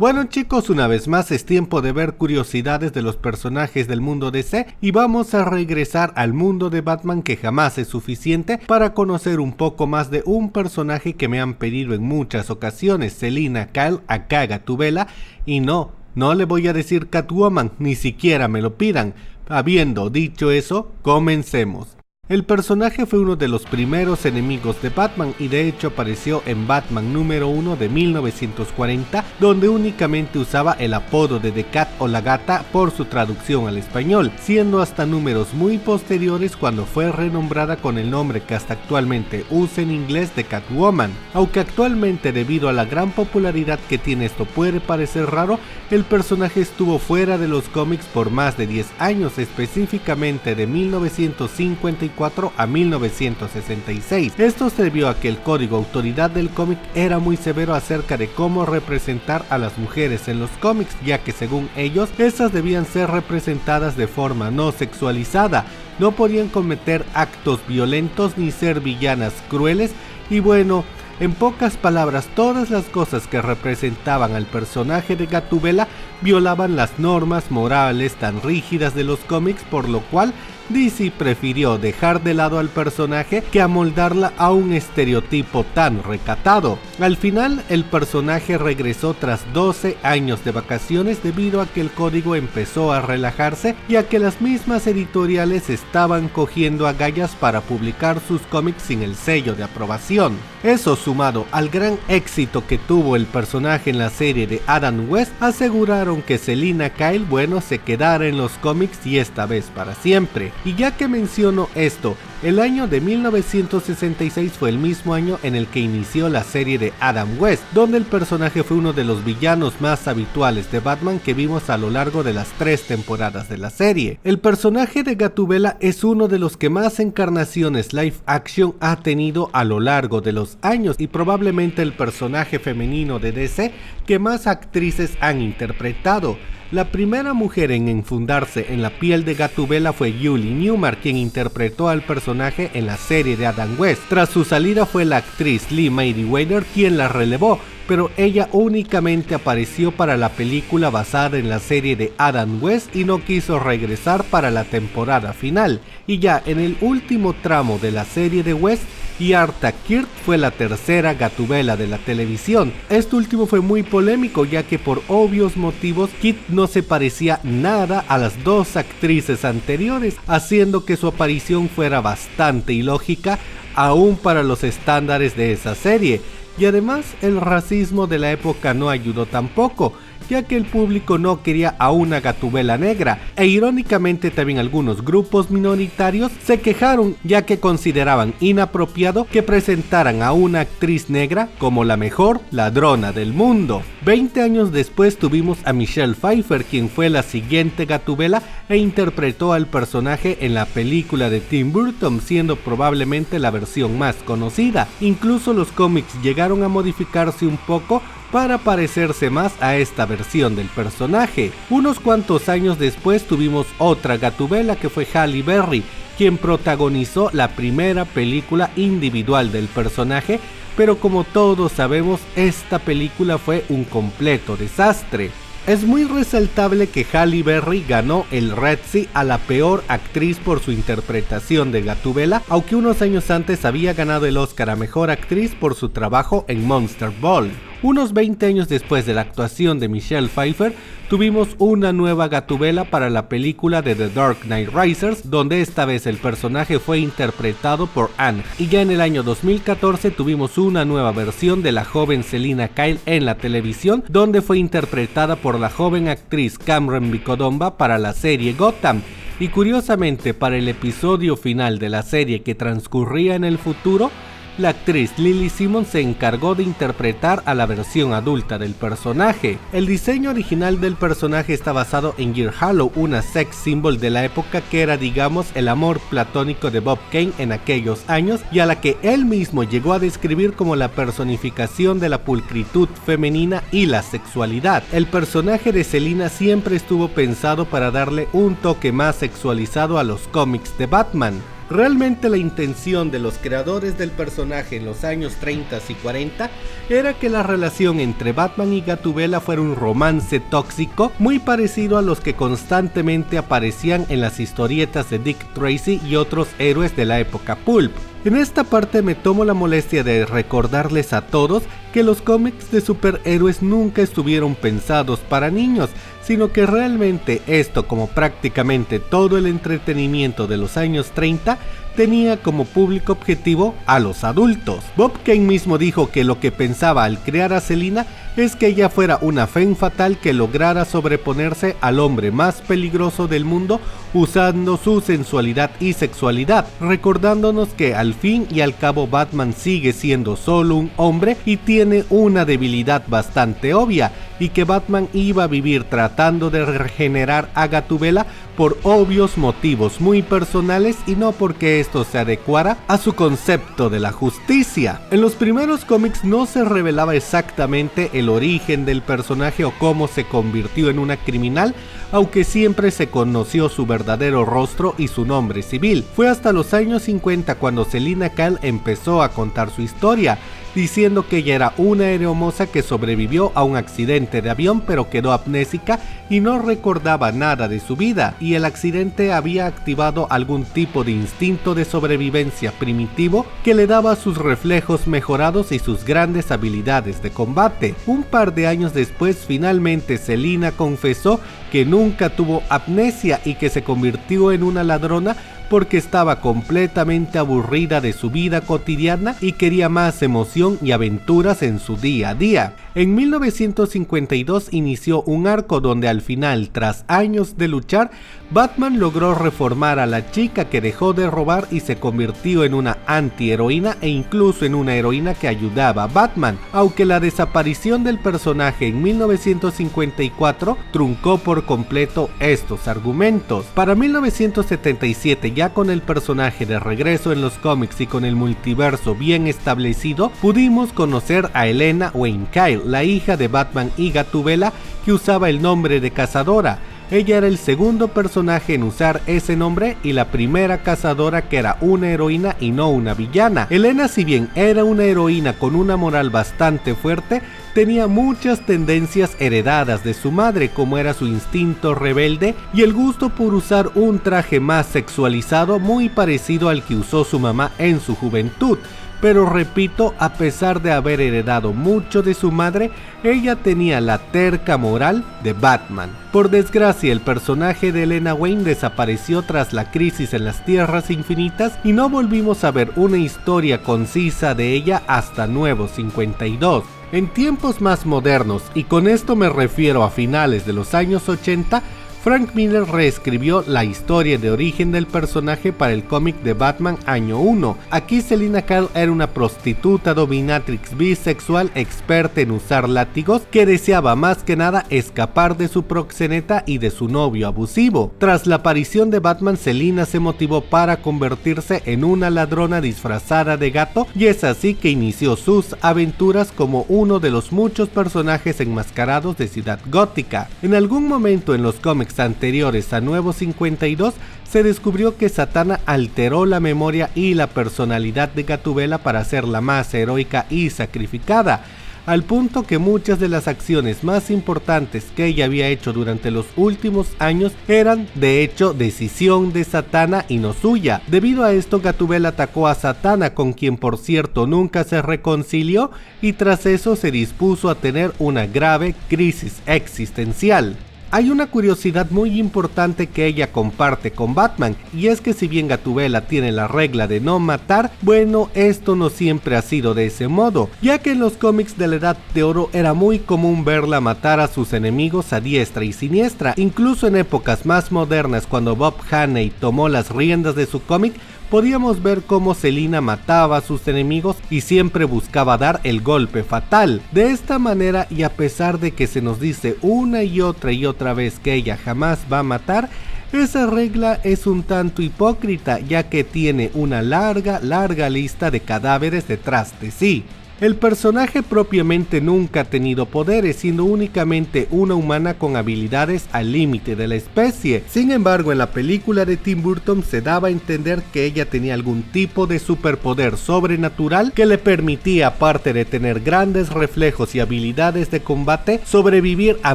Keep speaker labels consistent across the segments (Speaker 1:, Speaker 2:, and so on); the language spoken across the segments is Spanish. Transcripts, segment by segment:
Speaker 1: Bueno chicos, una vez más es tiempo de ver curiosidades de los personajes del mundo DC y vamos a regresar al mundo de Batman, que jamás es suficiente, para conocer un poco más de un personaje que me han pedido en muchas ocasiones, Selina Kyle, acá Gatúbela, y no le voy a decir Catwoman, ni siquiera me lo pidan. Habiendo dicho eso, comencemos. El personaje fue uno de los primeros enemigos de Batman y de hecho apareció en Batman número 1 de 1940, donde únicamente usaba el apodo de The Cat o la Gata por su traducción al español, siendo hasta números muy posteriores cuando fue renombrada con el nombre que hasta actualmente usa en inglés de Catwoman. Aunque actualmente, debido a la gran popularidad que tiene esto puede parecer raro, el personaje estuvo fuera de los cómics por más de 10 años, específicamente de 1954 a 1966. Esto se debió a que el código autoridad del cómic era muy severo acerca de cómo representar a las mujeres en los cómics, ya que según ellos, esas debían ser representadas de forma no sexualizada, no podían cometer actos violentos ni ser villanas crueles y bueno, en pocas palabras, todas las cosas que representaban al personaje de Gatúbela violaban las normas morales tan rígidas de los cómics, por lo cual DC prefirió dejar de lado al personaje que amoldarla a un estereotipo tan recatado. Al final, el personaje regresó tras 12 años de vacaciones debido a que el código empezó a relajarse y a que las mismas editoriales estaban cogiendo agallas para publicar sus cómics sin el sello de aprobación. Eso, sumado al gran éxito que tuvo el personaje en la serie de Adam West, aseguraron que Selina Kyle, se quedara en los cómics y esta vez para siempre. Y ya que menciono esto, el año de 1966 fue el mismo año en el que inició la serie de Adam West, donde el personaje fue uno de los villanos más habituales de Batman que vimos a lo largo de las 3 temporadas de la serie. El personaje de Gatúbela es uno de los que más encarnaciones live action ha tenido a lo largo de los años y probablemente el personaje femenino de DC que más actrices han interpretado. La primera mujer en enfundarse en la piel de Gatúbela fue Julie Newmar, quien interpretó al personaje en la serie de Adam West. Tras su salida fue la actriz Lee Meriwether quien la relevó, pero ella únicamente apareció para la película basada en la serie de Adam West y no quiso regresar para la temporada final. Y ya en el último tramo de la serie de West, Yarta Kirk fue la tercera Gatúbela de la televisión. Este último fue muy polémico ya que por obvios motivos Kit no se parecía nada a las 2 actrices anteriores, haciendo que su aparición fuera bastante ilógica aún para los estándares de esa serie. Y además el racismo de la época no ayudó tampoco, ya que el público no quería a una Gatúbela negra, e irónicamente también algunos grupos minoritarios se quejaron ya que consideraban inapropiado que presentaran a una actriz negra como la mejor ladrona del mundo. 20 años después tuvimos a Michelle Pfeiffer, quien fue la siguiente Gatúbela e interpretó al personaje en la película de Tim Burton, siendo probablemente la versión más conocida. Incluso los cómics llegaron a modificarse un poco para parecerse más a esta versión del personaje. Unos cuantos años después tuvimos otra Gatúbela que fue Halle Berry, quien protagonizó la primera película individual del personaje, pero como todos sabemos, esta película fue un completo desastre. Es muy resaltable que Halle Berry ganó el Razzie a la peor actriz por su interpretación de Gatúbela, aunque unos años antes había ganado el Oscar a mejor actriz por su trabajo en Monster Ball. Unos 20 años después de la actuación de Michelle Pfeiffer, tuvimos una nueva Gatúbela para la película de The Dark Knight Rises, donde esta vez el personaje fue interpretado por Anne. Y ya en el año 2014 tuvimos una nueva versión de la joven Selina Kyle en la televisión, donde fue interpretada por la joven actriz Cameron Vicodumba para la serie Gotham. Y curiosamente, para el episodio final de la serie que transcurría en el futuro, la actriz Lily Simmons se encargó de interpretar a la versión adulta del personaje. El diseño original del personaje está basado en Gear Hollow, una sex symbol de la época que era, digamos, el amor platónico de Bob Kane en aquellos años y a la que él mismo llegó a describir como la personificación de la pulcritud femenina y la sexualidad. El personaje de Selina siempre estuvo pensado para darle un toque más sexualizado a los cómics de Batman. Realmente la intención de los creadores del personaje en los años 30 y 40 era que la relación entre Batman y Gatúbela fuera un romance tóxico muy parecido a los que constantemente aparecían en las historietas de Dick Tracy y otros héroes de la época pulp. En esta parte me tomo la molestia de recordarles a todos que los cómics de superhéroes nunca estuvieron pensados para niños, sino que realmente esto, como prácticamente todo el entretenimiento de los años 30, tenía como público objetivo a los adultos. Bob Kane mismo dijo que lo que pensaba al crear a Selina es que ella fuera una femme fatal que lograra sobreponerse al hombre más peligroso del mundo usando su sensualidad y sexualidad, recordándonos que al fin y al cabo Batman sigue siendo solo un hombre y tiene una debilidad bastante obvia, y que Batman iba a vivir tratando de regenerar a Gatúbela por obvios motivos muy personales y no porque esto se adecuara a su concepto de la justicia. En los primeros cómics no se revelaba exactamente el origen del personaje o cómo se convirtió en una criminal, aunque siempre se conoció su verdadero rostro y su nombre civil. Fue hasta los años 50 cuando Selina Kyle empezó a contar su historia, diciendo que ella era una aeromoza que sobrevivió a un accidente de avión pero quedó amnésica y no recordaba nada de su vida, y el accidente había activado algún tipo de instinto de sobrevivencia primitivo que le daba sus reflejos mejorados y sus grandes habilidades de combate. Un par de años después, finalmente Selina confesó que nunca tuvo amnesia y que se convirtió en una ladrona porque estaba completamente aburrida de su vida cotidiana y quería más emoción y aventuras en su día a día. En 1952 inició un arco donde al final, tras años de luchar, Batman logró reformar a la chica que dejó de robar y se convirtió en una antiheroína e incluso en una heroína que ayudaba a Batman, aunque la desaparición del personaje en 1954 truncó por completo estos argumentos. Para 1977, ya con el personaje de regreso en los cómics y con el multiverso bien establecido, pudimos conocer a Helena Wayne Kyle, la hija de Batman y Gatúbela, que usaba el nombre de Cazadora. Ella era el segundo personaje en usar ese nombre y la primera cazadora que era una heroína y no una villana. Helena, si bien era una heroína con una moral bastante fuerte, tenía muchas tendencias heredadas de su madre, como era su instinto rebelde y el gusto por usar un traje más sexualizado muy parecido al que usó su mamá en su juventud. Pero repito, a pesar de haber heredado mucho de su madre, ella tenía la terca moral de Batman. Por desgracia, el personaje de Helena Wayne desapareció tras la crisis en las Tierras Infinitas y no volvimos a ver una historia concisa de ella hasta Nuevo 52. En tiempos más modernos, y con esto me refiero a finales de los años 80, Frank Miller reescribió la historia de origen del personaje para el cómic de Batman Año 1. Aquí Selina Kyle era una prostituta dominatrix bisexual experta en usar látigos que deseaba más que nada escapar de su proxeneta y de su novio abusivo. Tras la aparición de Batman, Selina se motivó para convertirse en una ladrona disfrazada de gato y es así que inició sus aventuras como uno de los muchos personajes enmascarados de Ciudad Gótica. En algún momento en los cómics anteriores a Nuevo 52 se descubrió que Zatanna alteró la memoria y la personalidad de Gatúbela para hacerla más heroica y sacrificada, al punto que muchas de las acciones más importantes que ella había hecho durante los últimos años eran de hecho decisión de Zatanna y no suya. Debido a esto, Gatúbela atacó a Zatanna, con quien por cierto nunca se reconcilió, y tras eso se dispuso a tener una grave crisis existencial. Hay una curiosidad muy importante que ella comparte con Batman, y es que si bien Gatúbela tiene la regla de no matar, bueno, esto no siempre ha sido de ese modo, ya que en los cómics de la Edad de Oro era muy común verla matar a sus enemigos a diestra y siniestra. Incluso en épocas más modernas, cuando Bob Haney tomó las riendas de su cómic, podíamos ver cómo Selina mataba a sus enemigos y siempre buscaba dar el golpe fatal. De esta manera, y a pesar de que se nos dice una y otra vez que ella jamás va a matar, esa regla es un tanto hipócrita, ya que tiene una larga lista de cadáveres detrás de sí. El personaje propiamente nunca ha tenido poderes, siendo únicamente una humana con habilidades al límite de la especie. Sin embargo, en la película de Tim Burton se daba a entender que ella tenía algún tipo de superpoder sobrenatural que le permitía, aparte de tener grandes reflejos y habilidades de combate, sobrevivir a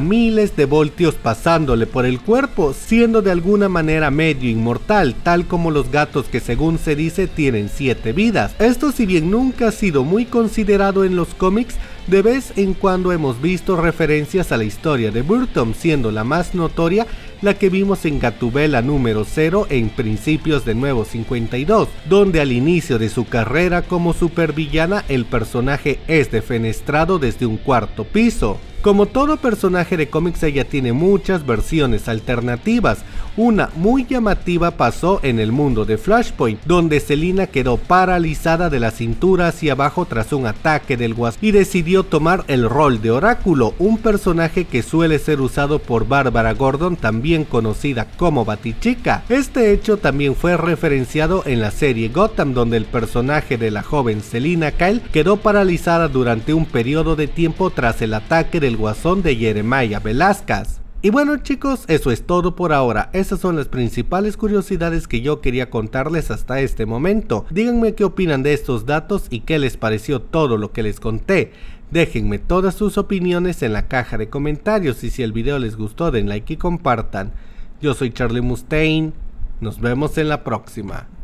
Speaker 1: miles de voltios pasándole por el cuerpo, siendo de alguna manera medio inmortal, tal como los gatos que según se dice tienen 7 vidas. Esto, si bien nunca ha sido muy considerado en los cómics, de vez en cuando hemos visto referencias a la historia de Burton, siendo la más notoria la que vimos en Gatúbela número 0 en principios de Nuevo 52, donde al inicio de su carrera como supervillana el personaje es defenestrado desde un 4º piso. Como todo personaje de cómics, ella tiene muchas versiones alternativas. Una muy llamativa pasó en el mundo de Flashpoint, donde Selina quedó paralizada de la cintura hacia abajo tras un ataque del Guasón y decidió tomar el rol de Oráculo, un personaje que suele ser usado por Bárbara Gordon, también conocida como Batichica. Este hecho también fue referenciado en la serie Gotham, donde el personaje de la joven Selina Kyle quedó paralizada durante un periodo de tiempo tras el ataque del Guasón de Jeremiah Velázquez. Y bueno chicos, eso es todo por ahora. Esas son las principales curiosidades que yo quería contarles hasta este momento. Díganme qué opinan de estos datos y qué les pareció todo lo que les conté. Déjenme todas sus opiniones en la caja de comentarios y si el video les gustó den like y compartan. Yo soy Charlie Mustaine, nos vemos en la próxima.